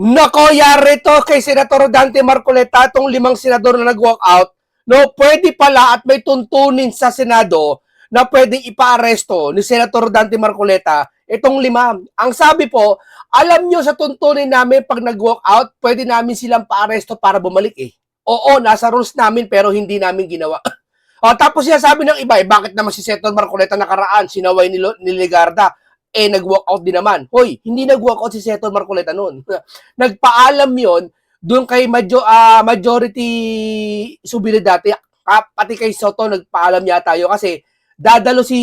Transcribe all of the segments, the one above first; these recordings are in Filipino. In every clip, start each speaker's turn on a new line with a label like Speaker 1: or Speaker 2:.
Speaker 1: Nako, yari to kay Senator Dante Marcoleta, itong 5 senador na nag-walk out. No, pwede pala at may tuntunin sa Senado na pwedeng ipa-aresto ni Senator Dante Marcoleta itong 5. Ang sabi po, alam nyo sa tuntunin namin pag nag-walk out, pwede namin silang pa-aresto para bumalik eh. Oo, nasa rules namin pero hindi namin ginawa. Tapos siya sabi ng iba, bakit naman si Senator Marcoleta nakaraan, sinaway ni Legarda, nag-walk out din naman. Hoy, hindi nag-walk out si Senator Marcoleta noon. Nagpaalam yon doon kay majority Subiridate, pati kay Soto nagpaalam yata yun kasi dadalo si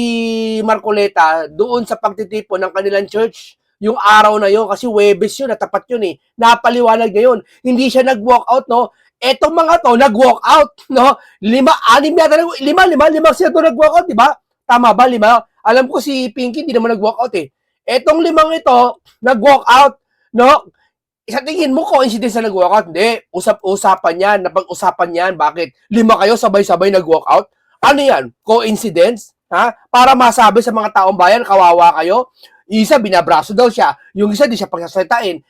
Speaker 1: Marcoleta doon sa pagtitipon ng kanilang church yung araw na yun kasi Webes yun, natapat yun eh. Napaliwanag niya yun. Hindi siya nag-walk out, no? Etong mga to, nag-walk out, no? 5 siya to nag-walk out, di ba? Tama ba, 5? Alam ko si Pinky hindi naman nag-walk out eh. Etong 5 ito, nag-walk out, no? Sa tingin mo, coincidence na nag-walk out? Hindi. Usap-usapan yan. Napag-usapan yan. Bakit? 5 kayo sabay-sabay nag-walk out? Ano yan? Coincidence? Ha? Para masabi sa mga taong bayan, kawawa kayo? Isa, binabraso daw siya. Yung isa, di siya pagsasalitain.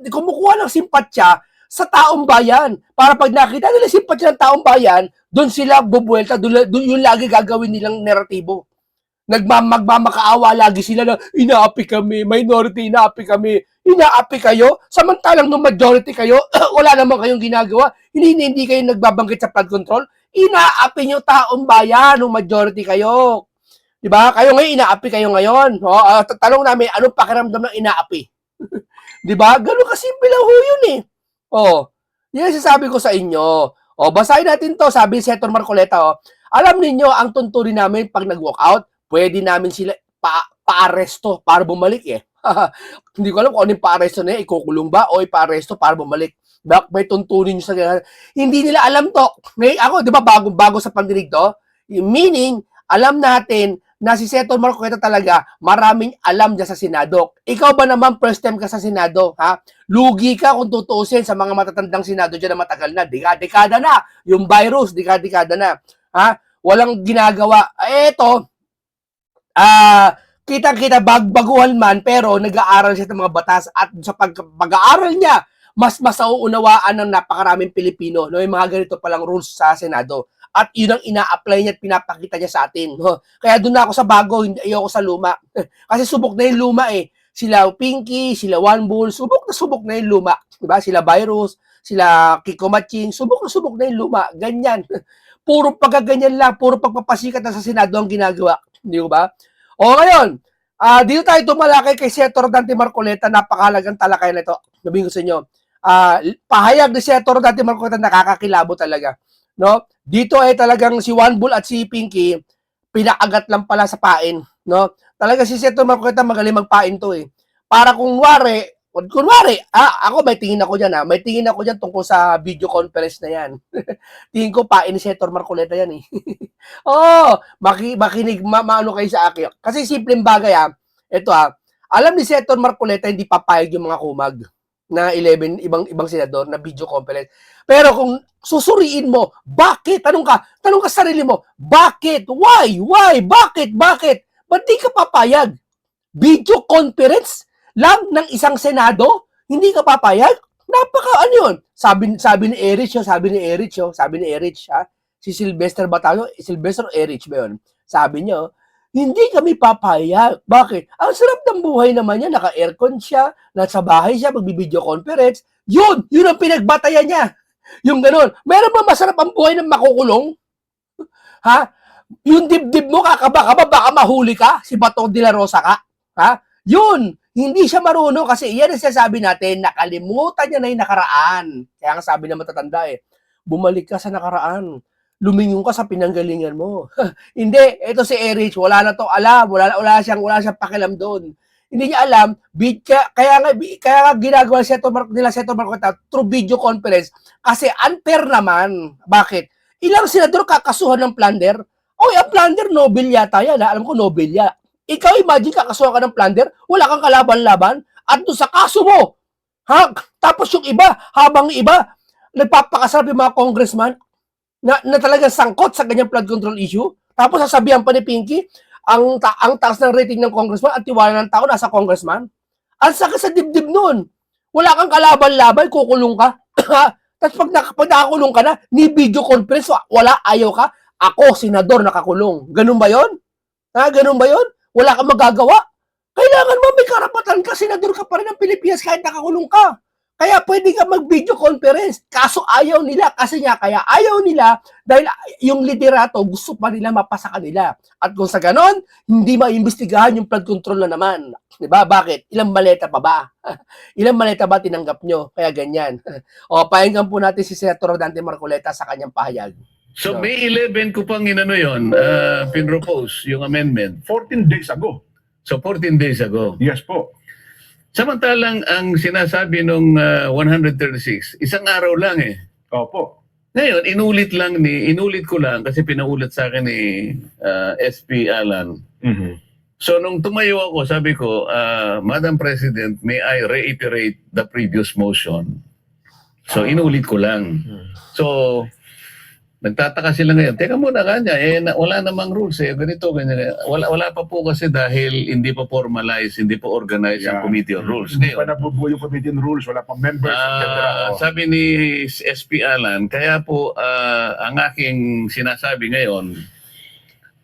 Speaker 1: Kumukuha ng simpatya sa taong bayan. Para pag nakita nila simpatya ng taong bayan, doon sila bubuelta, doon yung lagi gagawin nilang naratibo. Magmamakaawa lagi sila na inaapi kami, minority inaapi kami, inaapi kayo, samantalang nung majority kayo, wala naman kayong ginagawa, hindi kayo nagbabanggit sa flood control, inaapi nyo taong bayan nung majority kayo. Diba? Kayo ngayon, inaapi kayo ngayon. Tanong namin, anong pakiramdam ng inaapi? Diba? Ganun kasimple lang ho yun eh. Yan sasabi ko sa inyo. Basahin natin to, sabi ni Senator Marcoleta, alam niyo ang tuntunin namin pag nag-walk out, pwede namin sila pa-aresto para bumalik eh. Hindi ko alam kung ano yung pa-aresto na yan, ikukulong ba o ipa-aresto para bumalik. May tuntunin nyo sa ganyan. Hindi nila alam to. Ako, di ba, bago sa pandinig to? Meaning, alam natin na si Senator Marcoleta talaga maraming alam dyan sa Senado. Ikaw ba naman first time ka sa Senado? Ha? Lugi ka kung tutuusin sa mga matatandang Senado dyan na matagal na. Dekada na. Yung virus, dekada na. Ha? Walang ginagawa. Eto, kitang-kita baguhan man pero nag-aaral siya ng mga batas at sa pag-aaral niya mas mauunawaan ng napakaraming Pilipino no yung mga ganito palang rules sa Senado at yun ang ina-apply niya at pinapakita niya sa atin no? Kaya doon na ako sa bago, hindi ayoko sa luma kasi subok na yung luma eh, sila Pinky, sila One Bull, subok na yung luma, diba? Sila Virus, sila Kiko Matching, subok na yung luma, ganyan. Puro pagkaganyan lang, puro pagpapasikat na sa Senado ang ginagawa, di ba? Ngayon, dito tayo tumalakay kay Senator Dante Marcoleta, napakahalagang talakay na ito. Sabihin ko sa inyo, pahayag ni Senator Dante Marcoleta, nakakakilabo talaga. No? Dito ay talagang si One Bull at si Pinky, pinakagat lang pala sa pain. No? Talaga si Senator Marcoleta magaling magpain to eh. Para kunwari, ako may tingin ako dyan may tingin ako dyan tungkol sa video conference na yan. Tingin ko pain ni Senator Marcoleta yan eh. Makinig, maano kayo sa akin. Kasi simpleng bagay ito alam ni Senator Marcoleta hindi papayag yung mga kumag na 11 ibang senador na video conference. Pero kung susuriin mo, bakit? Tanong ka sa sarili mo, bakit? Why? Bakit? Ba't di ka papayag? Video conference lang ng isang senado? Hindi ka papayag? Ano yun? Sabi ni Erich, si Sylvester Batalo, Sylvester Erich ba yun? Sabi niya, hindi kami papayag. Bakit? Ang sarap ng buhay naman niya, naka-aircon siya, nasa bahay siya, magbibideo conference. Yun ang pinagbatayan niya. Yung ganun. Meron ba masarap ang buhay ng makukulong? Ha? Yung dibdib mo, kakaba, baka mahuli ka, si Bato de la Rosa ka. Ha? Yun, hindi siya marunong kasi yan ang sinasabi natin, nakalimutan niya na yung nakaraan. Kaya nga sabi na matatanda bumalik ka sa nakaraan. Lumingon ka sa pinanggalingan mo. Hindi, ito si Erich, wala na to alam, wala siyang pakialam doon. Hindi niya alam, kaya nga ginagawa nila Senator Marcoleta through video conference kasi unfair naman. Bakit? Ilang senador kakasuhan ng plunder? Ang plunder Nobel yata yan. Alam ko Nobel yan. Ikaw imagine kakasuhan ka ng plunder, wala kang kalaban-laban at doon sa kaso mo. Tapos yung iba, habang iba nagpapakasarap yung mga congressman, na talagang sangkot sa ganyang flood control issue. Tapos sasabihan pa ni Pinky, ang taas ng rating ng congressman at tiwala ng tao nasa congressman. Ang sakit sa dibdib nun. Wala kang kalaban-laban, kukulong ka. Tapos pag nakakulong ka na, ni video conference, wala, ayaw ka. Ako, senador, nakakulong. Ganun ba yon? Ganun ba yon? Wala kang magagawa. Kailangan mo, may karapatan ka, senador ka pa rin ng Pilipinas kahit nakakulong ka. Kaya pwede ka mag-video conference. Kaso ayaw nila. Kasi nga, kaya ayaw nila dahil yung liderato gusto pa nila mapasa kanila. At kung sa ganon, hindi maimbestigahan yung flood control na naman. Diba? Bakit? Ilang maleta pa ba? Ilang maleta ba tinanggap nyo? Kaya ganyan. O, pakinggan po natin si Senator Dante Marcoleta sa kanyang pahayag.
Speaker 2: So May 11 ko pang inano yun, pinropose yung amendment.
Speaker 3: 14 days ago.
Speaker 2: So 14 days ago.
Speaker 3: Yes po.
Speaker 2: Samantalang ang sinasabi nung 136, isang araw lang eh.
Speaker 3: Opo.
Speaker 2: Ngayon, inulit ko lang kasi pinaulat sa akin ni SP Alan.
Speaker 3: Mhm.
Speaker 2: So nung tumayo ako, sabi ko, Madam President, may I reiterate the previous motion? So inulit ko lang. So nagtataka sila ngayon, teka muna kanya, wala namang rules eh, ganito, ganyan. Wala pa po kasi dahil hindi pa formalized, hindi pa organized ang Committee on Rules.
Speaker 3: Hindi pa
Speaker 2: Ngayon,
Speaker 3: nabubuo yung Committee on Rules, wala pang members, etc.
Speaker 2: sabi ni SP Alan, kaya po ang aking sinasabi ngayon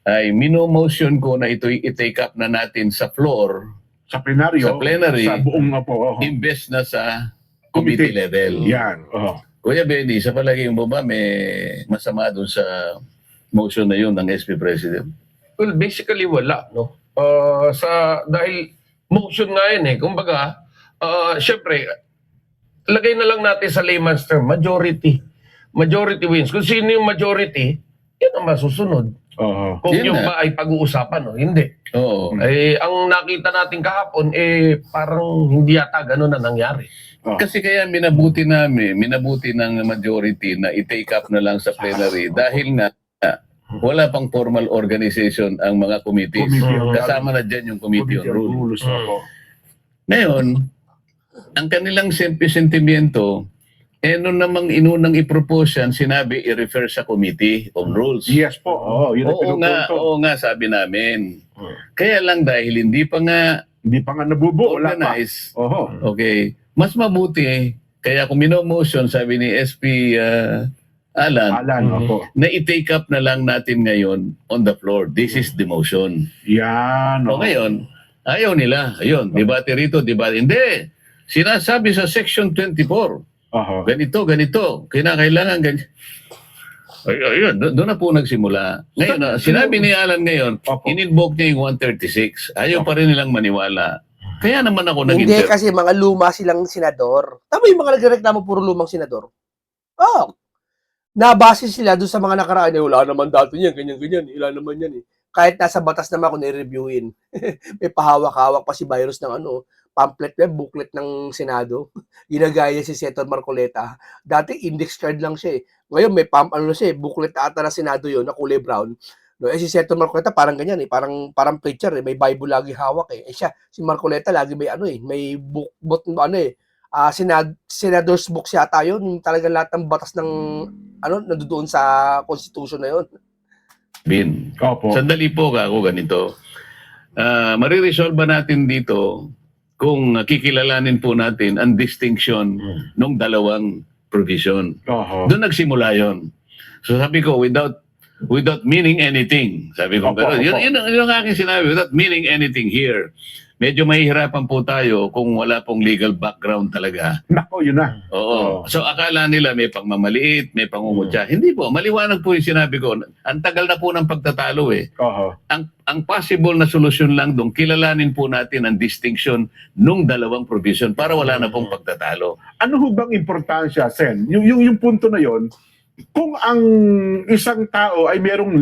Speaker 2: ay mino-motion ko na ito i-take up na natin sa floor,
Speaker 3: Sa plenaryo,
Speaker 2: sa plenary,
Speaker 3: sa buong po.
Speaker 2: imbes na sa committee level.
Speaker 3: Yan.
Speaker 2: Kuya Benny, sa palagay mo ba may masama doon sa motion na yun ng SP President?
Speaker 4: Well, basically wala, no? Dahil motion nga yun eh. Kumbaga, syempre, lagay na lang natin sa layman's term, majority. Majority wins. Kung sino yung majority, yun ang masusunod. Kung
Speaker 2: Yun
Speaker 4: yung
Speaker 2: na.
Speaker 4: ba ay pag-uusapan, no? Hindi.
Speaker 2: Oo.
Speaker 4: Ang nakita natin kahapon, parang hindi yata ganun na nangyari.
Speaker 2: Kasi kaya minabuti ng majority na i-take up na lang sa plenary dahil nga wala pang formal organization ang mga committees. Kasama na dyan yung Committee on Rules. Ngayon, ang kanilang sentimiento, nung namang inunang i-propose yan, sinabi i-refer sa Committee on Rules.
Speaker 3: Yes po. Yun ang pinupunto.
Speaker 2: Oo nga, sabi namin. Kaya lang dahil hindi pa nga
Speaker 3: Hindi pa nga nabubuo. Wala pa.
Speaker 2: organized,
Speaker 3: Oho.
Speaker 2: okay, mas mabuti, kaya kung mino-motion, sabi ni SP Alan,
Speaker 3: Opo.
Speaker 2: na i-take up na lang natin ngayon on the floor. This is the motion.
Speaker 3: Yan.
Speaker 2: O ngayon, ayaw nila. Ayun, debate rito, debate. Hindi. Sinasabi sa Section 24, ganito, kinakailangan ganyan. Ayun, doon na po nagsimula. Ngayon, sinabi ni Alan ngayon, in-invoke niya yung 136. Ayaw pa rin nilang maniwala. Kaya naman ako
Speaker 1: Hindi
Speaker 2: nag-inter.
Speaker 1: kasi mga luma silang senador. Tama yung mga nagreklamo puro lumang senador. Nabase sila doon sa mga nakaraan. Wala naman dati yan, ganyan-ganyan. Wala naman yan eh. Kahit nasa batas naman kung i-reviewin. May pahawak-hawak pa si Virus ng pamphlet, booklet ng Senado. Ginagaya si Senator Marcoleta. Dati index card lang siya eh. Ngayon may booklet ata na Senado yon na kulay brown. No, si Senator Marcoleta parang ganyan eh, parang preacher eh, may Bible lagi hawak eh. Si Marcoleta lagi may may book Senador's book siya tayo, talagang lahat ng batas ng nandoon sa Constitution na yon.
Speaker 2: Bin.
Speaker 3: Opo.
Speaker 2: Sandali po ako ganito. Mariresolve natin dito kung kikilalanin po natin ang distinction ng dalawang provision. Doon nagsimula yon. So sabi ko, without meaning anything. Sabi ko, pero yun ang aking sinabi, without meaning anything here. Medyo mahihirapan po tayo kung wala pong legal background talaga.
Speaker 3: Nako, yun na.
Speaker 2: Oo. So akala nila may pangmamaliit, may pangungutya. Hindi po, maliwanag po yung sinabi ko. Ang tagal na po ng pagtatalo eh. Ang possible na solusyon lang doon, kilalanin po natin ang distinction nung dalawang provision para wala na pong pagtatalo.
Speaker 3: Ano ho bang importansya, Sen? Yung punto na yon, kung ang isang tao ay merong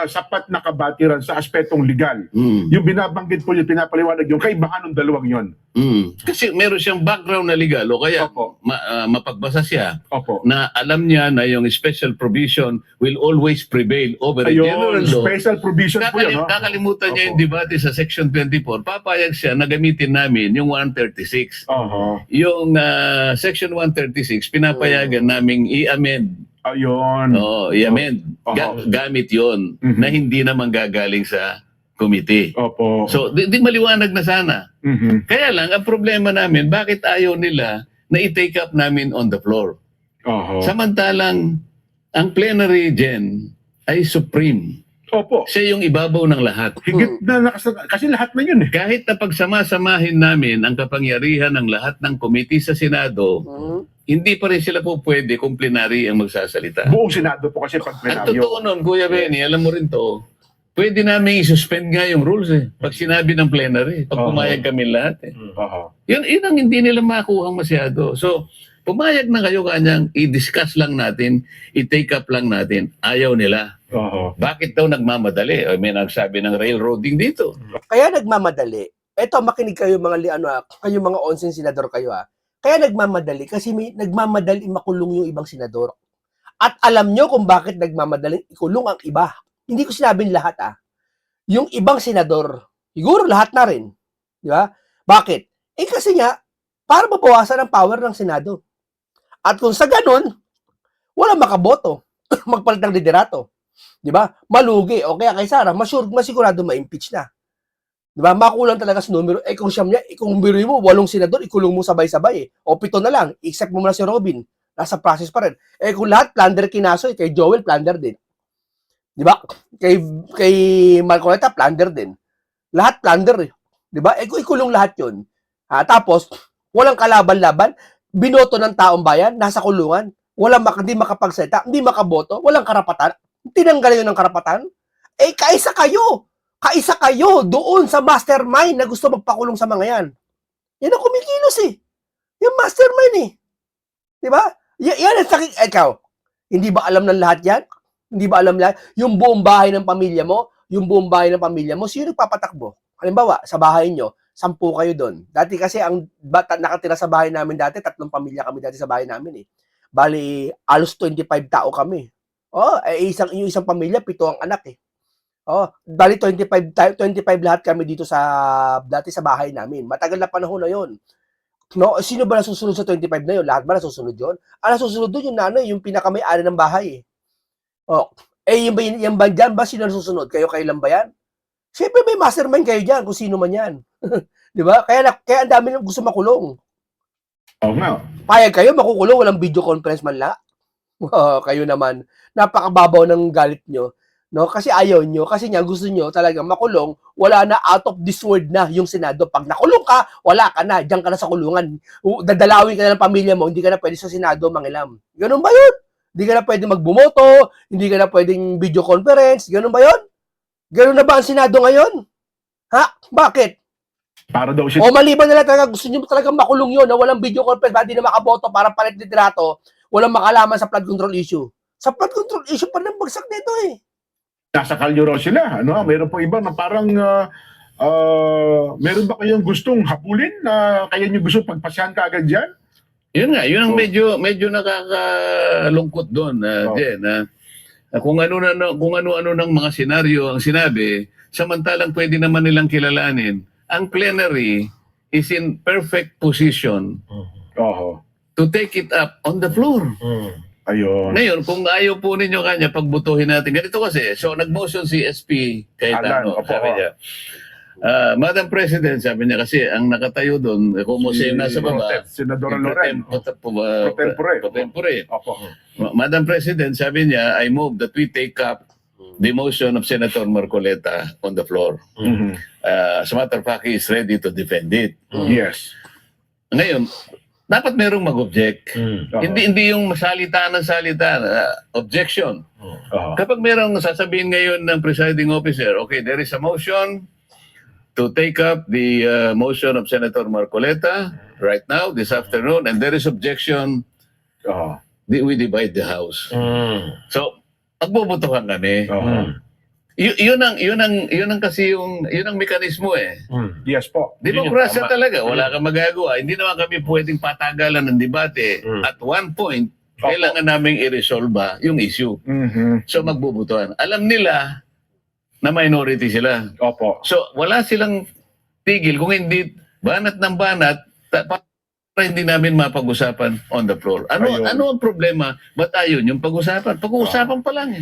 Speaker 3: sapat na kabatiran sa aspetong legal, yung binabanggit po yung pinapaliwanag yung kaibahan ng dalawang yon.
Speaker 2: Kasi meron siyang background na legal o kaya mapagbasa siya
Speaker 3: Opo.
Speaker 2: na alam niya na yung special provision will always prevail over a general law.
Speaker 3: Special provision po yun.
Speaker 2: Kakalimutan niya yung debate sa Section 24. Papayag siya na gamitin namin yung 136. Yung Section 136, pinapayagan naming i-amend.
Speaker 3: Ayun.
Speaker 2: I-amend. Gamit yon na hindi naman gagaling sa Committee.
Speaker 3: Opo.
Speaker 2: So, di maliwanag na sana.
Speaker 3: Mhm.
Speaker 2: Kaya lang, ang problema namin, bakit ayaw nila na i-take up namin on the floor?
Speaker 3: Oho.
Speaker 2: Samantalang, ang plenary, Jen, ay supreme.
Speaker 3: Opo.
Speaker 2: Siya yung ibabaw ng lahat.
Speaker 3: Higit na kasi lahat na yun eh.
Speaker 2: Kahit na pagsama-samahin namin ang kapangyarihan ng lahat ng committee sa Senado, hindi pa rin sila po pwede kung plenary ang magsasalita.
Speaker 3: Buong Senado po kasi pag
Speaker 2: Ang
Speaker 3: plenaryo.
Speaker 2: totoo nun, Kuya Benny, alam mo rin to, pwede namin i-suspend nga yung rules eh. Pag sinabi ng plenary, pag
Speaker 3: Oo.
Speaker 2: pumayag kami lahat eh.
Speaker 3: Oho.
Speaker 2: Yun ang hindi nila makuha masyado. So, pumayag na kayo kanyang i-discuss lang natin, i-take up lang natin. Ayaw nila.
Speaker 3: Oho.
Speaker 2: Bakit daw nagmamadali? O, may nagsabi ng railroading dito.
Speaker 1: Kaya nagmamadali. Eto, makinig kayo kayo mga 11 senador kayo Kaya nagmamadali kasi nagmamadali makulong yung ibang senador. At alam nyo kung bakit nagmamadaling ikulong ang iba. Hindi ko sinabing lahat Yung ibang senador, siguro lahat na rin. Di ba? Bakit? Kasi nga, para mabawasan ang power ng Senado. At kung sa ganun, wala makaboto. Magpalit ng liderato. Di ba? Malugi. O kaya kay Sara, masigurado ma-impeach na. Di ba? Makulang talaga sa numero. Kung siyam niya, kung biruin mo, 8 senador, ikulong mo sabay-sabay O 7 na lang. Except mo muna si Robin. Nasa process pa rin. Kung lahat, plunder kinaso, kay Joel, plunder din. Di ba? Kay Marcoleta, plunder din. Lahat plunder Di ba? Kung ikulong lahat yun. Tapos, walang kalaban-laban, binoto ng taong bayan, nasa kulungan, hindi makapagsalita, hindi makaboto, walang karapatan, tinanggal yun ng karapatan, kaisa kayo doon sa mastermind na gusto magpakulong sa mga yan. Yan ang kumikilos Yung mastermind Di ba? Yan ang sakit. Ikaw, hindi ba alam ng lahat yan? Hindi ba alam lahat? Yung buong bahay ng pamilya mo, sino nagpapatakbo? Halimbawa, sa bahay nyo, 10 kayo doon. Dati kasi ang nakatira sa bahay namin dati, 3 pamilya kami dati sa bahay namin Bali, alos 25 tao kami. Yung isang pamilya, 7 ang anak bali 25 lahat kami dito dati sa bahay namin. Matagal na panahon na yon. No, sino ba nasusunod sa 25 na yon? Lahat ba nasusunod yon? Ang nasusunod doon yung nanay, yung pinakamay-ari ng bahay yung ba dyan ba sino nasusunod? Kayo lang ba yan? Siyempre may mastermind kayo dyan kung sino man yan. Di ba? Kaya ang dami nang gusto makulong.
Speaker 3: Oo nga.
Speaker 1: Payag kayo, makukulong, walang video conference man la. Kayo naman, napakababaw ng galit nyo. No? Kasi ayaw nyo, kasi gusto nyo talaga makulong, wala na, out of this world na yung Senado. Pag nakulong ka, wala ka na, diyan ka na sa kulungan. Dadalawin ka na ng pamilya mo, hindi ka na pwede sa Senado mangilam. Ganun ba yun? Hindi ka na pwede magbumoto, hindi ka na pwedeng video conference, ganun ba yun? Ganun na ba ang Senado ngayon? Bakit?
Speaker 3: Para daw
Speaker 1: O maliban na lang talaga, gusto nyo talaga makulong yun na walang video conference, hindi na makaboto para palit liderato, walang makalaman sa flood control issue. Sa flood control issue pa nang bagsak nito
Speaker 3: nasa kalyo raw sila. Meron po iba na parang meron ba kayong gustong habulin na kaya nyo gusto pagpasyahan ka agad dyan?
Speaker 2: Yun nga, yun ang medyo nakakalungkot doon, Jen. Kung ano-ano ng mga senaryo ang sinabi, samantalang pwede naman nilang kilalanin, ang plenary is in perfect position
Speaker 3: Oho.
Speaker 2: to take it up on the floor.
Speaker 3: Ayun.
Speaker 2: Ngayon, kung ayaw po ninyo kanya, pagbutuhin natin. Ganito kasi, so nag-motion si SP Cayetano,
Speaker 3: Alan,
Speaker 2: sabi niya. Madam President, sabi niya kasi, ang nakatayo doon, kung yung nasa baba,
Speaker 3: Senadora Loren.
Speaker 2: Pro-tempore.
Speaker 3: Opo.
Speaker 2: Madam President, sabi niya, I move that we take up the motion of Senator Marcoleta on the floor.
Speaker 3: Mhm.
Speaker 2: As a matter of fact, he is ready to defend it.
Speaker 3: Yes.
Speaker 2: Ngayon, dapat merong mag-object.
Speaker 3: Oho.
Speaker 2: Hindi yung salita ng salita. Objection.
Speaker 3: Oho.
Speaker 2: Kapag merong sasabihin ngayon ng presiding officer, okay, there is a motion to take up the motion of Senator Marcoleta right now, this afternoon, and there is objection,
Speaker 3: Oho.
Speaker 2: we divide the House. So, magbubutuhan kami.
Speaker 3: Oho.
Speaker 2: Yun ang kasi yun ang mekanismo
Speaker 3: Yes po.
Speaker 2: Demokrasya talaga, wala kang magagawa. Hindi naman kami pwedeng patagalan ng debate. At one point, kailangan naming i-resolve yung issue.
Speaker 3: Mhm.
Speaker 2: So magbubutuhan. Alam nila na minority sila.
Speaker 3: Opo.
Speaker 2: So wala silang tigil kung hindi banat ng banat para hindi namin mapag-usapan on the floor.
Speaker 3: Ayun.
Speaker 2: Ano ang problema? Ba't ayun yung pag-usapan? Pag-uusapan pa lang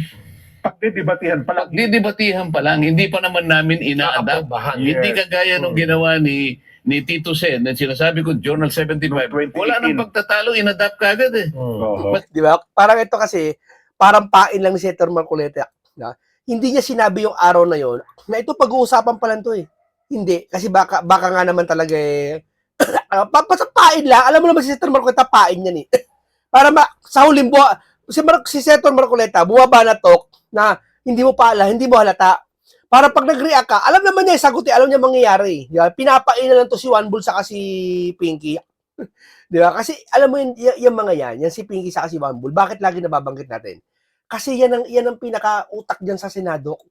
Speaker 3: Pagdidibatihan pa lang.
Speaker 2: Pagdidibatihan pa lang, hindi pa naman namin ina-adapt.
Speaker 4: Naaprobahan.
Speaker 3: Yes.
Speaker 2: Hindi kagaya nung ginawa ni Tito Sen, na sinasabi ko, Journal 75.
Speaker 3: Noong 2018.
Speaker 2: Wala nang pagtatalo, in-adapt kagad eh.
Speaker 3: Oo.
Speaker 1: Di ba? Parang ito kasi, parang pain lang ni Senator Marcoleta. Na, hindi niya sinabi yung araw na yon na ito pag-uusapan pa lang to eh. Hindi. Kasi baka nga naman talaga eh. Pain lang. Alam mo naman si Senator Marcoleta, pain yan eh. Para sa huling buwan, si Senator Marcoleta, bumaba na talk na hindi mo halata. Para pag nag-react ka, alam naman niya, sagutin, alam niya mangyayari. Di ba? Pinapain na lang to si Juan Bull saka si Pinky. Di ba? Kasi alam mo yung mga yan si Pinky saka si Juan Bull, bakit lagi nababanggit natin? Kasi yan ang pinaka-utak dyan sa Senado.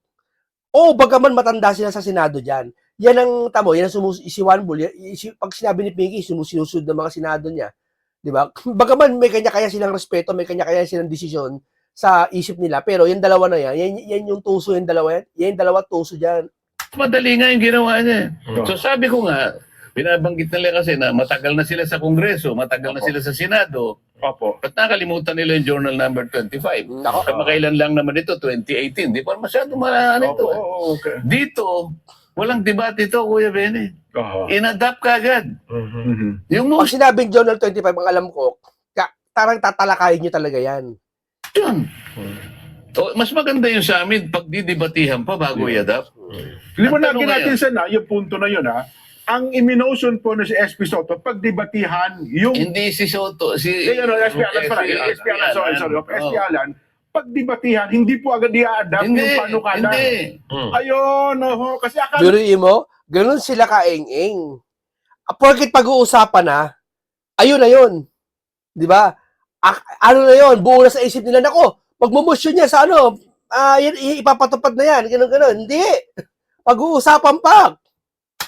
Speaker 1: Oo, bagaman matanda sila sa Senado dyan. Yan ang tamo, si Juan Bull, pag sinabi ni Pinky, sinusunod ng mga Senado niya. Di ba? Bagaman may kanya-kaya silang respeto, may kanya-kaya silang desisyon sa isip nila, pero yung dalawa na yan yung tuso, yung dalawa tuso dyan.
Speaker 2: Madali nga yung ginawa niya.
Speaker 3: Oo.
Speaker 2: So sabi ko nga, binabanggit nila kasi na matagal na sila sa Kongreso, matagal na sila sa Senado.
Speaker 3: Opo.
Speaker 2: Ba't nakalimutan nila yung Journal number 25?
Speaker 1: Nako.
Speaker 2: Kamakailan lang naman ito, 2018. Di pa masyado maraan ito.
Speaker 3: Opo, oo, okay.
Speaker 2: Dito, walang debate ito, Kuya Benny.
Speaker 3: Oo.
Speaker 2: In-adapt kagad.
Speaker 3: Mhm.
Speaker 2: Yung
Speaker 1: Pag
Speaker 2: motion,
Speaker 1: sinabing Journal 25, ang alam ko, tarang tatalakayin nyo talaga yan.
Speaker 2: mas maganda yung sa amin, pag didebatihan pa bago i-adapt.
Speaker 3: Liwanagin
Speaker 2: Ang tanong
Speaker 3: natin sa yung punto na yun ha. Ang iminotion po na si SP Soto, pagdebatihan yung...
Speaker 2: Hindi si Soto,
Speaker 3: SP Alan pala. SP Alan, sorry. SP Alan, pagdebatihan, hindi po agad i-adapt yung panukala.
Speaker 2: Hindi.
Speaker 3: Ayun, kasi akala...
Speaker 1: Biruin mo, ganun sila kaeng-eng. Porkit pag-uusapan na, ayun na yun. Di ba? Ano na yun, buo na sa isip nila, nako, magmumosyon niya sa ipapatupad na yan, ganun. Hindi. Pag-uusapan pa.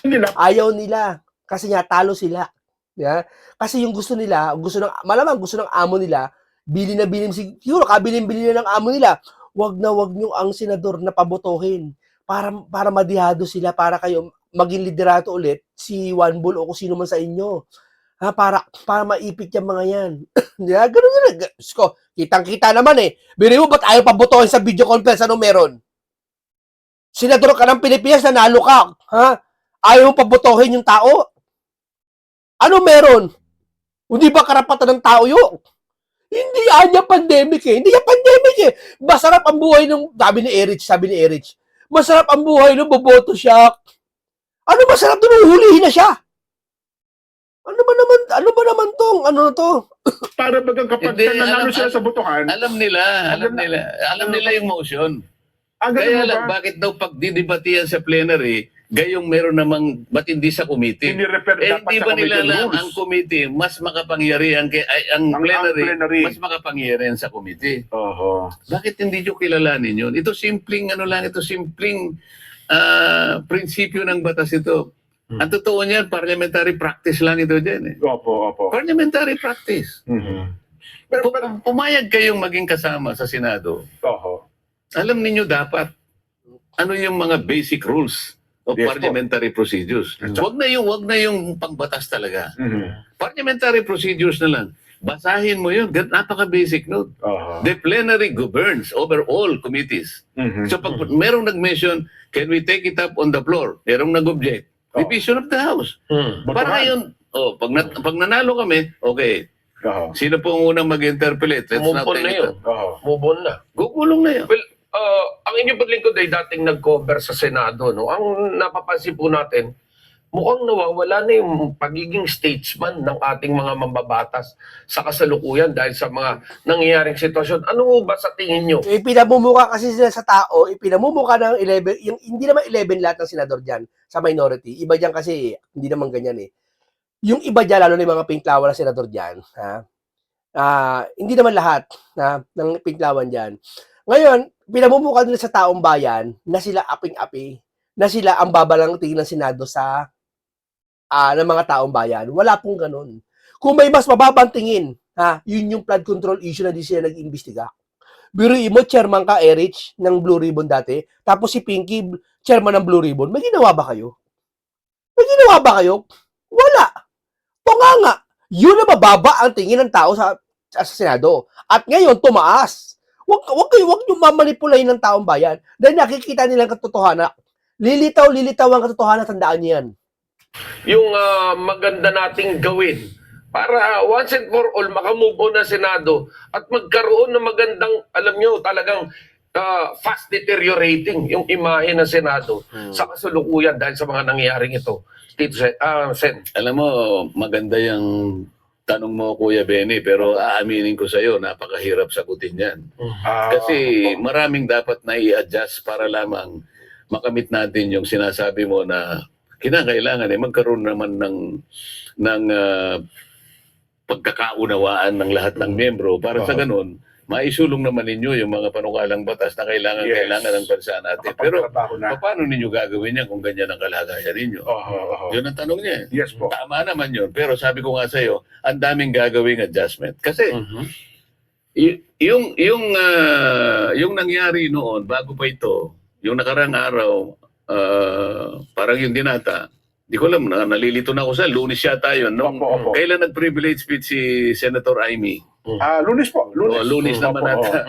Speaker 3: nila,
Speaker 1: Ayaw nila. Kasi nga, talo sila. Yeah? Kasi yung malamang gusto ng amo nila, bili na siguro, kabilin-bili na ng amo nila, wag nyo ang senador na pabotohin para madihado sila, para kayo maging liderato ulit si Juan Bull o kung sino man sa inyo. Ha, para maipit yung mga yan. Yeah, ganun yun. Kitang-kita naman eh. Biri mo, ba't ayaw pabotohin sa video conference? Ano meron? Senador ka ng Pilipinas, nanalo ka. Ha? Ayaw mo pabotohin yung tao? Ano meron? Hindi ba karapatan ng tao yun? Hindi yan pandemic eh. Hindi yan pandemic eh. Masarap ang buhay ng, sabi ni Erich, masarap ang buhay ng boboto siya. Ano masarap doon? Hulihin na siya. Ano ba naman tong,
Speaker 3: para bagang kapag
Speaker 2: Hindi,
Speaker 3: nanalo
Speaker 2: alam-
Speaker 3: sila sa botohan,
Speaker 2: Alam nila yung motion.
Speaker 3: ang
Speaker 2: Kaya
Speaker 3: ganun
Speaker 2: lang,
Speaker 3: ba?
Speaker 2: bakit daw pag didebatihan sa plenary, gayong meron namang, ba't hindi sa committee?
Speaker 3: Ini-refer dapat
Speaker 2: Hindi
Speaker 3: sa
Speaker 2: ba nila
Speaker 3: committee
Speaker 2: alam
Speaker 3: rules.
Speaker 2: ang committee mas makapangyarihan ang plenary,
Speaker 3: plenary.
Speaker 2: mas makapangyarihan sa committee?
Speaker 3: Oho.
Speaker 2: Bakit hindi nyo kilalanin yun? Ito simpleng prinsipyo ng batas ito. Ang totoo niyan, parliamentary practice lang ito dyan eh.
Speaker 3: Opo.
Speaker 2: Parliamentary practice.
Speaker 3: Mhm.
Speaker 2: Kung pumayag kayong maging kasama sa Senado,
Speaker 3: Oho.
Speaker 2: alam ninyo dapat ano yung mga basic rules of
Speaker 3: Yes po.
Speaker 2: parliamentary procedures. Wag na yung pangbatas talaga.
Speaker 3: Mhm.
Speaker 2: Parliamentary procedures na lang. Basahin mo yun. Napaka-basic note.
Speaker 3: Oho.
Speaker 2: The plenary governs over all committees.
Speaker 3: Mhm.
Speaker 2: So pag merong nag-mention, can we take it up on the floor? Merong nag-object. Division of the House.
Speaker 3: Botohan.
Speaker 2: Para ngayon, pag nanalo kami, okay,
Speaker 3: Oho.
Speaker 2: sino po ang unang mag-interpolate? Let's now
Speaker 4: Move on
Speaker 2: take
Speaker 4: na
Speaker 2: it
Speaker 4: yun.
Speaker 2: up.
Speaker 3: Oho.
Speaker 4: Move on na.
Speaker 2: Gugulong na yun.
Speaker 4: Well, ang inyong paglingkod ay dating nag-cover sa Senado. No? Ang napapansin po natin, mukhang nawawala na yung pagiging statesman ng ating mga mambabatas sa kasalukuyan dahil sa mga nangyayaring sitwasyon. Ano ba sa tingin nyo?
Speaker 1: Pinamumuka kasi sila sa tao, pinamumuka ng 11, hindi naman 11 lahat ng senador dyan sa minority. Iba dyan kasi, hindi naman ganyan eh. Yung iba dyan, lalo na yung mga pinklawan na senador dyan, hindi naman lahat ng pinklawan dyan. Ngayon, pinamumuka nila sa taong bayan na sila aping-api, na sila ang babalang tingin ng Senado sa ng mga taong bayan. Wala pong ganun. Kung may mas mababang tingin, yun yung flood control issue na di sila nag-imbestiga. Biruin mo, chairman ka, Erich, ng Blue Ribbon dati, tapos si Pinky, chairman ng Blue Ribbon, may ginawa ba kayo? Wala. Nga. Yun na mababa ang tingin ng tao sa Senado. At ngayon, tumaas. Wag niyo mamanipulahin ng taong bayan. Dahil nakikita nilang katotohanan. Lilitaw ang katotohanan, tandaan niyo yan.
Speaker 4: Yung maganda nating gawin para once and for all makamove on na Senado at magkaroon ng magandang, alam nyo, talagang fast deteriorating yung imahe ng Senado sa kasalukuyan dahil sa mga nangyayaring ito. Tito Sen.
Speaker 2: Alam mo, maganda yung tanong mo, Kuya Benny, pero aaminin ko sa'yo, napakahirap sagutin yan. Kasi maraming dapat na i-adjust para lamang makamit natin yung sinasabi mo na kinakailangan magkaroon naman ng pagkakaunawaan ng lahat ng miyembro para sa ganun, maisulong naman ninyo yung mga panukalang batas na kailangan ng bansa natin. Pero paano ninyo gagawin yan kung ganyan ang kalagayan ninyo? Yun ang tanong niya.
Speaker 3: Yes po.
Speaker 2: Tama naman yun. Pero sabi ko nga sa'yo, ang daming gagawing adjustment. Kasi yung nangyari noon, bago pa ito, yung nakarang araw, parang yung dinata, di ko alam, nalilito na ako sa Lunes yata yun.
Speaker 3: Opo.
Speaker 2: Kailan nag-privilege speech si Senator Amy?
Speaker 3: Lunes po. Lunes.
Speaker 2: Lunes naman ata.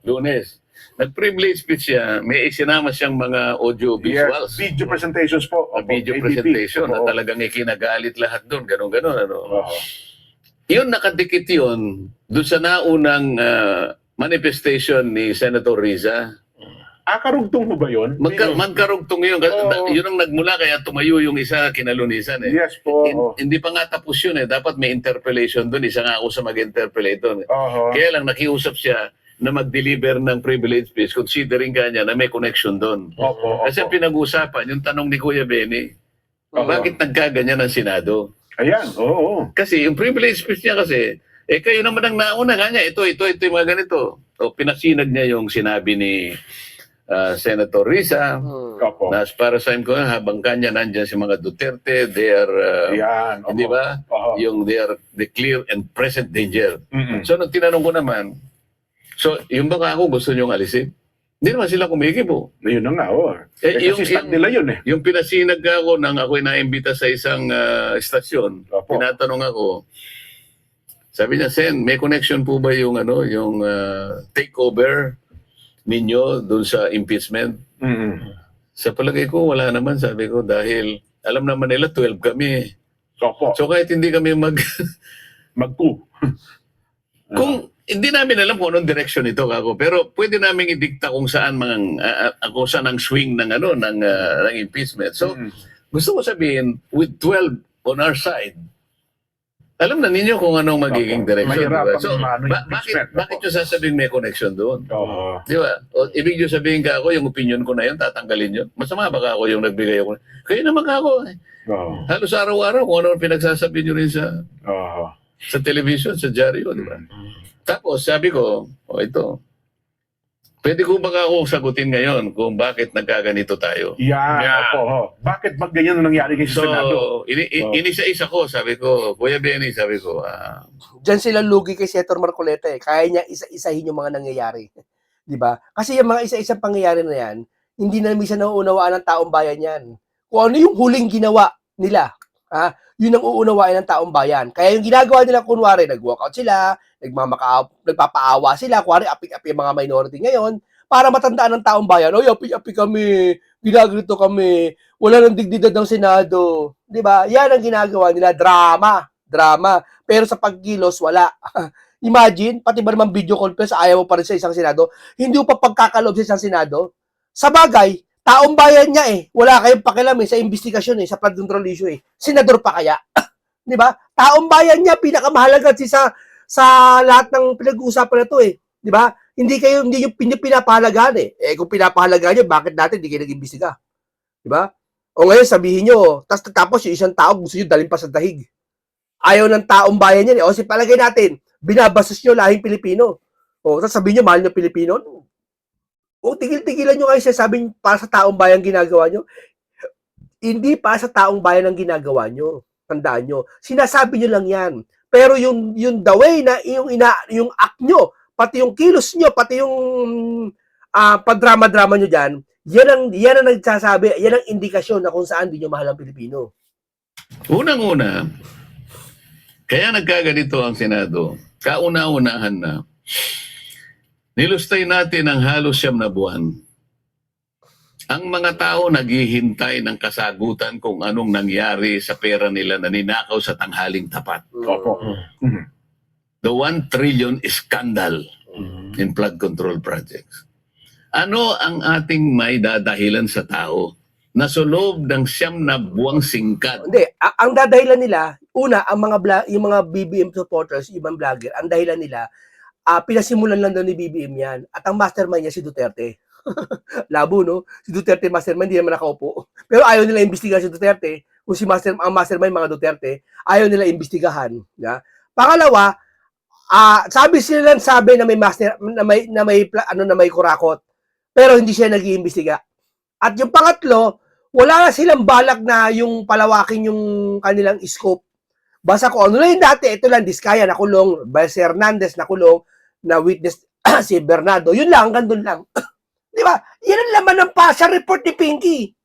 Speaker 2: Lunes. Nag-privilege speech siya, may isinama siyang mga audio visuals.
Speaker 3: Yes, video presentations po.
Speaker 2: Video
Speaker 3: ADP.
Speaker 2: presentation na talagang ikinagalit lahat doon, ganon. Yun, nakadikit yun doon sa naunang manifestation ni Senator Riza.
Speaker 3: Karugtong mo ba yun?
Speaker 2: Magkarugtong yun. Yun ang nagmula kaya tumayo yung isa kinalunisan eh.
Speaker 3: Yes po.
Speaker 2: Hindi pa nga tapos yun eh. Dapat may interpellation doon. Isa nga ako sa mag-interpellate doon. Kaya lang nakiusap siya na mag-deliver ng privilege speech considering kanya na may connection doon. Kasi pinag-usapan, yung tanong ni Kuya Benny, bakit nagkaganyan ang Senado?
Speaker 3: Ayan, oo.
Speaker 2: Kasi yung privilege speech niya kasi, kayo naman ang nauna kanya, ito, yung mga ganito. So, pinasinag niya yung sinabi ni Senator Riza, na as para sa ko, habang kanya nandyan si mga Duterte, they are, hindi ba? Yung they are the clear and present danger. So, nung tinanong ko naman, so, yung baka ako gusto niyong alisin? Hindi naman sila kumikibo.
Speaker 3: Yun na nga,
Speaker 2: Yung
Speaker 3: nila yun eh.
Speaker 2: Yung pinasinag ako nang ako'y naimbita sa isang istasyon, tinatanong ako, sabi niya, Sen, may connection po ba yung yung takeover ninyo doon sa impeachment? Sa palagay ko, wala naman, sabi ko, dahil alam naman nila 12 kami. So kahit hindi kami
Speaker 3: mag-coup.
Speaker 2: Kung hindi namin alam kung anong direction ito, kako, pero pwede namin idikta kung saan ang swing ng ng impeachment. So gusto ko sabihin, with 12 on our side, alam na ninyo kung anong magiging direction. Diba? So, bakit yung sasabihin may connection doon? Di ba? O, ibig yung sabihin ka ako, yung opinion ko na yun, tatanggalin yun. Masama ba ako yung nagbigay ako? Kayo naman ako. Halos araw-araw kung ano pinagsasabi nyo rin sa television, sa dyaryo. Di ba? Tapos sabi ko, ito, pwede ko ba ako sagutin ngayon kung bakit nagkaganito tayo?
Speaker 3: Bakit ganyan ang nangyari kay Senado?
Speaker 2: Inisa-isa ko, sabi ko, Kuya Benny, sabi ko,
Speaker 1: Diyan sila lugi kay Senator Marcoleta eh. Kaya niya isa-isahin yung mga nangyayari. Di ba? Kasi yung mga isa-isang pangyayari na yan, hindi na minsan nauunawaan ng taong bayan yan. Kung ano yung huling ginawa nila, yun ang uunawain ng taong bayan. Kaya yung ginagawa nila, kunwari, nag-walkout sila, nagpapaawa sila, kunwari, apik-apik yung mga minority ngayon, para matandaan ng taong bayan, apik-apik kami, ginagano kami, wala nang dignidad ng Senado. Di ba? Yan ang ginagawa nila, drama. Pero sa pagkilos, wala. Imagine, pati ba naman video conference, ayaw mo pa rin sa isang Senado, hindi mo pa pagkakalob sa isang Senado. Sa bagay, taong bayan niya wala kayong pakialam sa investigasyon sa flood control issue Senador pa kaya? Di ba? Taong bayan niya, pinakamahalaga sa lahat ng pinag-uusapan na to Di ba? Hindi yung pinapahalagaan kung pinapahalagaan niyo, bakit natin hindi kayo nag-imbestiga? Di ba? O ngayon sabihin niyo, tapos yung isang tao gusto niyo dalhin pa sa dahig. Ayaw ng taong bayan niya O palagay natin, binabastos niyo lahing Pilipino. Tapos sabihin niyo, mahal niyo Pilipino. Tigil-tigilan nyo kayo sasabihin para sa taong bayan ginagawa nyo. Hindi para sa taong bayan ang ginagawa nyo. Tandaan nyo. Sinasabi nyo lang yan. Pero yung the way na yung act nyo, pati yung kilos nyo, pati yung padrama-drama nyo dyan, yan ang nagsasabi, yan ang indikasyon na kung saan di nyo mahal ang Pilipino.
Speaker 2: Unang-una, kaya nagkaganito ang Senado, kauna-unahan na, Nilustay natin ang halos 9 na buwan. Ang mga tao naghihintay ng kasagutan kung anong nangyari sa pera nila na ninakaw sa tanghaling tapat.
Speaker 3: Opo. Mhm.
Speaker 2: The 1 trillion scandal in flood control projects. Ano ang ating may dadahilan sa tao na sa loob ng 9 na buwang singkat?
Speaker 1: Hindi, ang dadahilan nila, una, yung mga BBM supporters, ibang vlogger, ang dahilan nila, pinasimulan lang daw ni BBM yan. At ang mastermind niya si Duterte. Labo, no? Si Duterte mastermind, hindi naman nakaupo. Pero ayaw nila imbestigahan si Duterte. Kung ang mastermind mga Duterte, ayaw nila imbestigahan. Ya? Pangalawa, sabi na may master na may kurakot. Pero hindi siya nag-iimbestiga. At yung pangatlo, wala na silang balak na yung palawakin yung kanilang scope. Basta kung ano na yung dati, ito lang, Diskaya nakulong, si Hernandez nakulong, na witness si Bernardo. Yun lang, hanggang doon lang. Di ba? Yan ang laman ng partial report ni Pinky.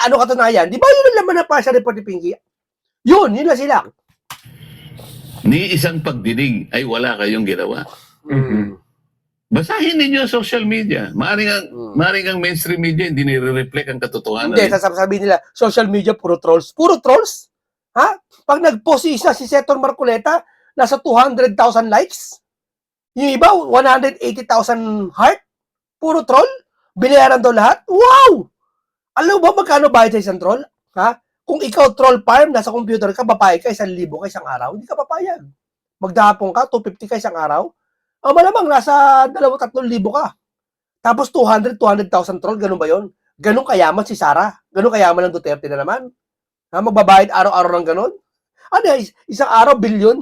Speaker 1: Ano katunayan? Di ba yun ang laman ng partial report ni Pinky? Yun lang sila.
Speaker 2: Ni isang pagdinig ay wala kayong ginawa.
Speaker 3: Mhm.
Speaker 2: Basahin ninyo ang social media. Maaring ang mainstream media hindi nire-reflect ang katotohanan.
Speaker 1: Hindi, sasabihin nila, social media, puro trolls. Puro trolls? Ha? Pag nag-post isa si Senator Marcoleta, nasa 200,000 likes. Yung iba, 180,000 heart. Puro troll? Binayaran daw lahat? Wow! Alam mo ba magkano bayad sa isang troll? Ha? Kung ikaw troll farm, nasa computer ka, papayag ka 1,000 ka isang araw, hindi ka papayag. Magdahapon ka, 250 ka isang araw, malamang nasa 2,000-3,000 ka. Tapos 200,000 troll, ganun ba yon? Ganun kayaman si Sara? Ganun kayaman ng Duterte na naman? Ha? Magbabayad araw-araw ng ganun? Ano, isang araw, bilyon?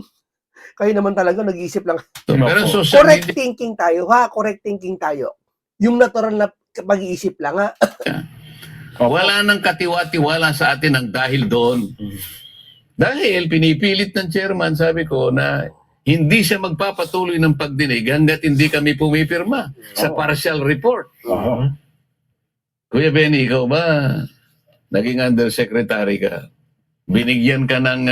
Speaker 1: Kayo naman talaga, nag-iisip lang.
Speaker 2: Pero social
Speaker 1: Correct
Speaker 2: media,
Speaker 1: thinking tayo, ha? Correct thinking tayo. Yung natural na pag-iisip lang, ha?
Speaker 2: wala nang katiwa-tiwala sa atin ang dahil doon. Dahil pinipilit ng chairman, sabi ko, na hindi siya magpapatuloy ng pagdinig hanggat hindi kami pumipirma sa partial report.
Speaker 3: Oo.
Speaker 2: Kuya Benny, ikaw ba naging undersecretary ka? Binigyan ka ng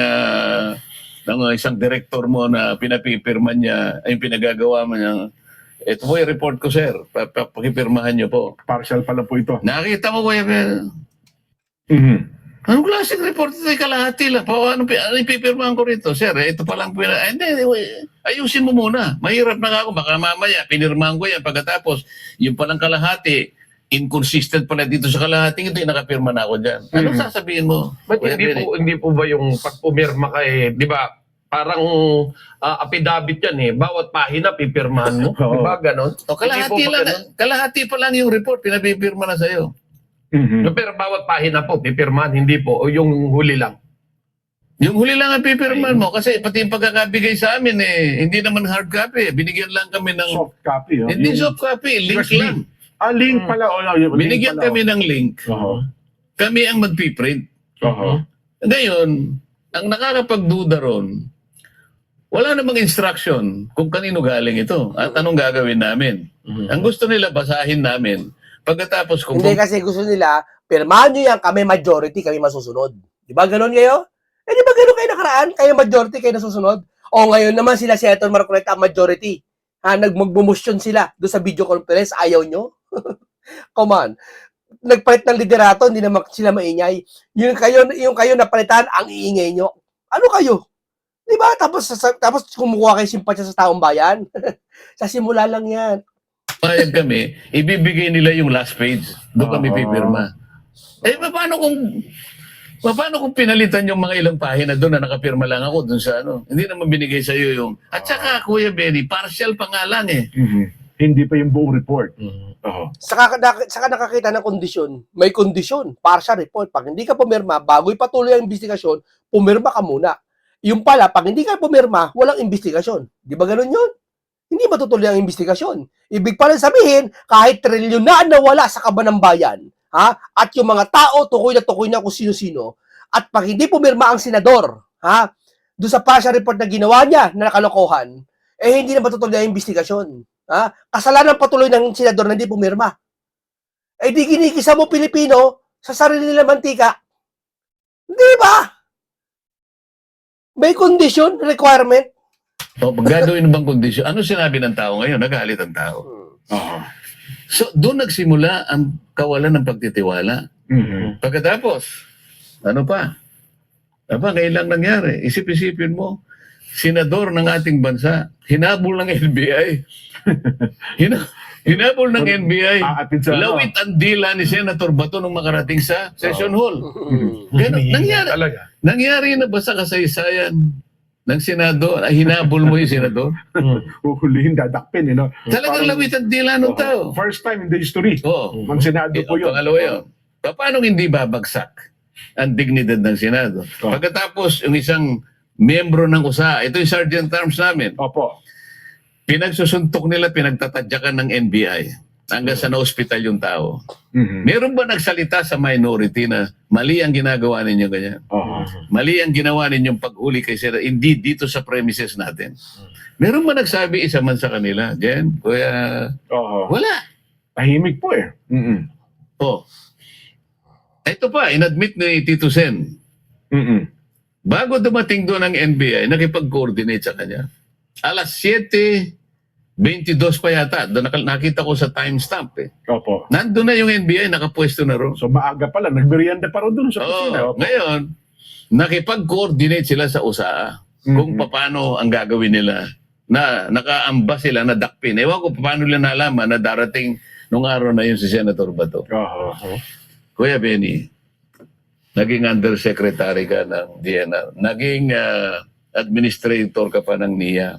Speaker 2: isang director mo na pinapipirma niya, ay pinagagawa mo niya. Ito po yung report ko, sir. Pakipirmahan niyo po.
Speaker 3: Partial pala po ito.
Speaker 2: Nakita mo, Kuya Benny?
Speaker 3: Mhm.
Speaker 2: Anong klaseng report ito? Kalahati lang. Ano ipipirmahan ko rito? Sir, ito pa lang. Hindi, ayusin mo muna. Mahirap na ako. Baka mamaya, pinirmahan ko yan. Pagkatapos, yung palang kalahati, inconsistent pala dito sa kalahating ito, nakapirma na ako dyan. Anong sasabihin mo?
Speaker 4: But hindi po ba yung pagpumirma ka di ba, parang affidavit yan bawat pahina pipirmahan mo.
Speaker 3: Oo.
Speaker 4: Di ba ganon?
Speaker 2: O, kalahati pa lang yung report, pinapipirma na sa'yo.
Speaker 3: Mhm.
Speaker 4: Pero bawat pahina po pipirmahan, hindi po. O yung huli lang.
Speaker 2: Yung huli lang ang pipirmahan mo kasi pati yung pagkakabigay sa amin hindi naman hard copy. Binigyan lang kami ng...
Speaker 3: Soft copy. Oh.
Speaker 2: Hindi soft copy, link
Speaker 3: USB.
Speaker 2: lang.
Speaker 3: Link pala. Link
Speaker 2: Binigyan
Speaker 3: pala,
Speaker 2: kami ng link.
Speaker 3: Oo.
Speaker 2: Kami ang magpiprint.
Speaker 3: Oo.
Speaker 2: Ngayon, ang nakakapagduda ron, wala namang instruction kung kanino galing ito at anong gagawin namin. Ang gusto nila, basahin namin. Pagkatapos kung...
Speaker 1: Hindi kasi gusto nila, pirmahan nyo yan, kami majority, kami masusunod. Di ba ganun kayo? Di ba ganun kayo nakaraan? Kayo majority, kayo nasusunod? O ngayon naman sila Senator Marcoleta ang majority. Magbumotion sila doon sa video conference, ayaw nyo? Come on. Nagpalit ng liderato, hindi naman sila maingay. Yung kayo napalitan, ang iingay nyo. Ano kayo? Di ba? Tapos kumukuha kayo simpatya sa taong bayan. Sa simula lang yan.
Speaker 2: Payag kami, ibibigay nila yung last page. Doon kami pipirma. Paano kung pinalitan yung mga ilang pahina doon na nakapirma lang ako doon sa Hindi naman binigay sa iyo yung... At saka, Kuya Benny, partial pa nga lang
Speaker 3: Mhm. Hindi pa yung buong report. Oo.
Speaker 1: Saka nakakita ng kondisyon. May kondisyon. Partial report. Pag hindi ka pumirma, bago ipatuloy ang investigasyon, pumirma ka muna. Yung pala, pag hindi ka pumirma, walang investigasyon. Di ba ganun yun? Hindi matutuloy ang investigasyon. Ibig pala sabihin, kahit trilyon na nawala sa kaban ng bayan, at yung mga tao, tukoy na kung sino-sino, at pag hindi pumirma ang senador, doon sa partial report na ginawa niya na nakalokohan, hindi na matutuloy ang investigasyon. Kasalanan patuloy ng senador na hindi pumirma. Di ginikisa mo Pilipino sa sarili nila mantika. Di ba? May condition, requirement.
Speaker 2: O, gagawin bang kondisyon? Ano sinabi ng tao ngayon? Nagalit ang tao.
Speaker 3: Oo.
Speaker 2: So, doon nagsimula ang kawalan ng pagtitiwala.
Speaker 3: Mhm.
Speaker 2: Pagkatapos, ano pa? Aba, kailang nangyari? Isip-isipin mo, senador ng ating bansa, hinabol ng NBI. Hinabol ng NBI.
Speaker 3: Aatid sa ano?
Speaker 2: Lawit ang dila ni Senator Bato nung makarating sa session hall.
Speaker 1: Mm.
Speaker 2: Ganun, nangyari.
Speaker 4: Talaga.
Speaker 2: Nangyari na ba sa kasaysayan ng Senado? Hinabol mo yung Senador?
Speaker 3: Huhulihin, dadakpin,
Speaker 2: Talagang lawit ang dila ng tao.
Speaker 3: First time in the history.
Speaker 2: Oo.
Speaker 3: Ang Senado po yun.
Speaker 2: Pangalawa yun. Paano hindi babagsak ang dignidad ng Senado? Pagkatapos, yung isang miyembro ng USA, ito yung Sergeant Arms namin,
Speaker 3: Opo.
Speaker 2: pinagsusuntok nila, pinagtatadyakan ng NBI hanggang sa na-hospital yung tao.
Speaker 3: Mhm.
Speaker 2: Meron ba nagsalita sa minority na mali ang ginagawa ninyo ganyan?
Speaker 3: Oo.
Speaker 2: Mali ang ginawa ninyong paghuli kay Sir, hindi dito sa premises natin. Meron ba nagsabi isa man sa kanila? Jen, kuya,
Speaker 3: Oo.
Speaker 2: wala.
Speaker 3: Tahimik po eh. Mhm.
Speaker 2: Oh. Ito pa, inadmit ni Tito Sen.
Speaker 3: Mhm.
Speaker 2: Bago dumating doon ang NBI, nakipag-coordinate sa kanya. Alas 7:22 pa yata. Doon nakita ko sa timestamp eh.
Speaker 3: Opo.
Speaker 2: Nandun na yung NBI, nakapwesto na ron.
Speaker 3: So maaga pala, nagmerienda pa rin doon sa kusina.
Speaker 2: Oo. Ngayon, nakipag-coordinate sila sa USA kung paano ang gagawin nila na nakaamba sila na dakpin. Ewan ko paano nila nalaman na darating nung araw na yun si Senator Bato.
Speaker 3: Oo.
Speaker 2: Kuya Benny, naging undersecretary ka ng DNR, naging administrator ka pa ng NIA.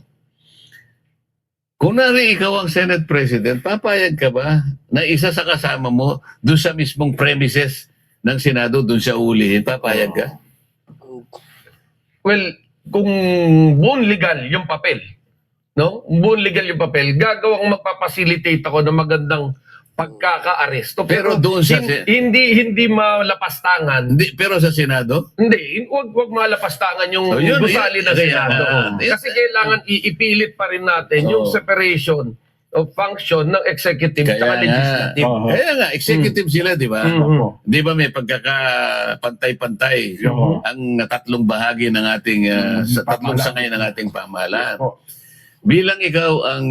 Speaker 2: Kung nari ikaw ang Senate President, papayag ka ba na isa sa kasama mo doon sa mismong premises ng Senado, doon siya ulihin? Papayag ka?
Speaker 4: Well, kung buong legal yung papel, no? Buong legal yung papel, gagawang magpapacilitate ako ng magandang pagkaka-aresto.
Speaker 2: Pero doon sa...
Speaker 4: hindi malapastangan.
Speaker 2: Hindi, pero sa Senado?
Speaker 4: Hindi, wag malapastangan yung
Speaker 2: So, yun,
Speaker 4: gusali ng
Speaker 2: kaya
Speaker 4: Senado.
Speaker 2: nga.
Speaker 4: Kasi kailangan ipilit pa rin natin yung separation of function ng executive
Speaker 2: Kaya
Speaker 4: at
Speaker 2: nga.
Speaker 4: legislative.
Speaker 3: Oo.
Speaker 2: Kaya nga, executive sila, di ba?
Speaker 3: Opo.
Speaker 2: Di ba may pagkakapantay-pantay
Speaker 3: Oo.
Speaker 2: ang tatlong bahagi ng ating, sa tatlong
Speaker 3: Pamahalaan.
Speaker 2: sangay ng ating pamahalaan.
Speaker 3: Opo.
Speaker 2: Bilang ikaw ang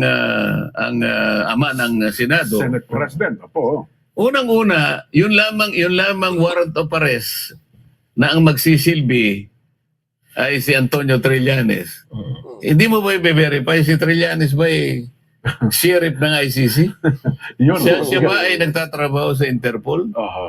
Speaker 2: ama ng Senado,
Speaker 3: Senate President. Opo.
Speaker 2: unang-una, yun lamang warrant of arrest na ang magsisilbi ay si Antonio Trillanes. Hindi mo ba i-verify si Trillanes ba sheriff ng ICC?
Speaker 3: Yun.
Speaker 2: Siya ba ay nagtatrabaho sa Interpol?
Speaker 3: Oo.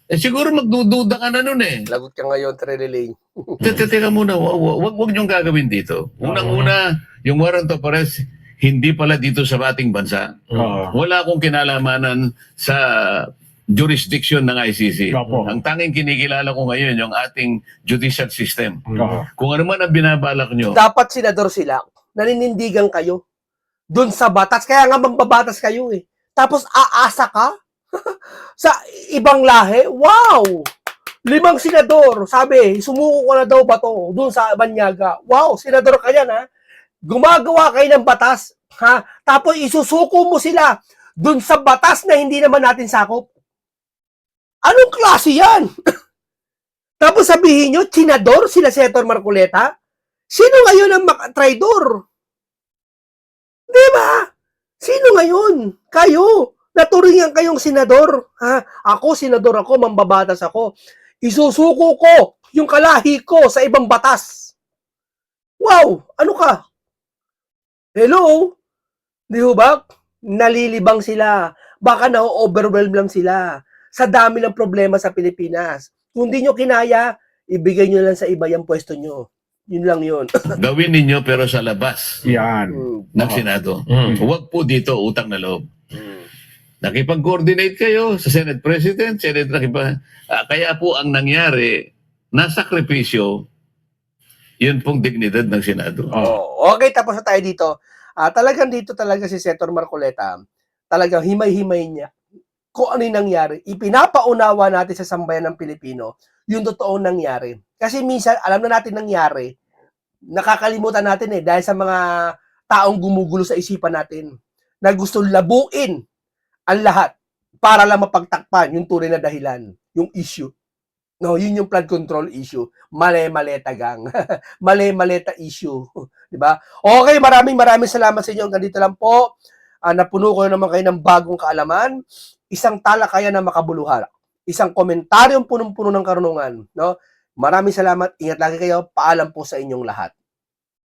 Speaker 2: Siguro magdududa ka na nun eh.
Speaker 1: Lagot ka ngayon, Triniling.
Speaker 2: Teka muna, wag niyong gagawin dito. Unang-una, yung warrant of arrest, hindi pala dito sa ating bansa.
Speaker 3: Oo.
Speaker 2: Wala akong kinalamanan sa jurisdiction ng ICC.
Speaker 3: Opo.
Speaker 2: Ang tanging kinikilala ko ngayon, yung ating judicial system.
Speaker 3: Oo.
Speaker 2: Kung ano man ang binabalak nyo,
Speaker 1: Dapat senador sila, naninindigan kayo dun sa batas. Kaya nga mambabatas kayo eh. Tapos aasa ka sa ibang lahi. Wow! 5 senador. Sabi, sumuko ko na daw ba to dun sa Banyaga. Wow, senador ka yan ha. Gumagawa kayo ng batas. Ha? Tapos isusuko mo sila dun sa batas na hindi naman natin sakop. Anong klase yan? Tapos sabihin nyo, senador sila Senator Marcoleta? Sino ngayon ang traidor? Di ba? Sino ngayon? Kayo. Naturingan kayong senador. Ha? Ako, senador ako, mambabatas ako. Isusuko ko yung kalahi ko sa ibang batas. Wow! Ano ka? Hello? Di ba? Nalilibang sila. Baka na-overwhelm lang sila sa dami ng problema sa Pilipinas. Kung di nyo kinaya, ibigay nyo lang sa iba yung pwesto nyo. Yun lang yun.
Speaker 2: gawin ninyo pero sa labas
Speaker 3: Yan.
Speaker 2: ng Senado. Huwag po dito utang na loob.
Speaker 1: Mm.
Speaker 2: Nakipag-coordinate kayo sa Senate President, kaya po ang nangyari, nasakripisyo, yun pong dignidad ng Senado.
Speaker 1: Oh, okay, tapos na tayo dito. Talagang dito talaga si Senator Marcoleta, talagang himay-himay niya kung ano yung nangyari. Ipinapaunawa natin sa sambayan ng Pilipino yung totoong nangyari. Kasi minsan, alam na natin nangyari, nakakalimutan natin dahil sa mga taong gumugulo sa isipan natin na gusto labuin ang lahat para lang mapagtakpan yung tunay na dahilan, yung issue. No, yun yung flood control issue. Male-maleta gang. Male-maleta issue. 'Di ba? Okay, maraming salamat sa inyo. Hanggang dito lang po. napuno ko naman kayo ng bagong kaalaman, isang talakayan na makabuluhan, isang komentaryong punong-puno ng karunungan. No? Maraming salamat. Ingat lagi kayo. Paalam po sa inyong lahat.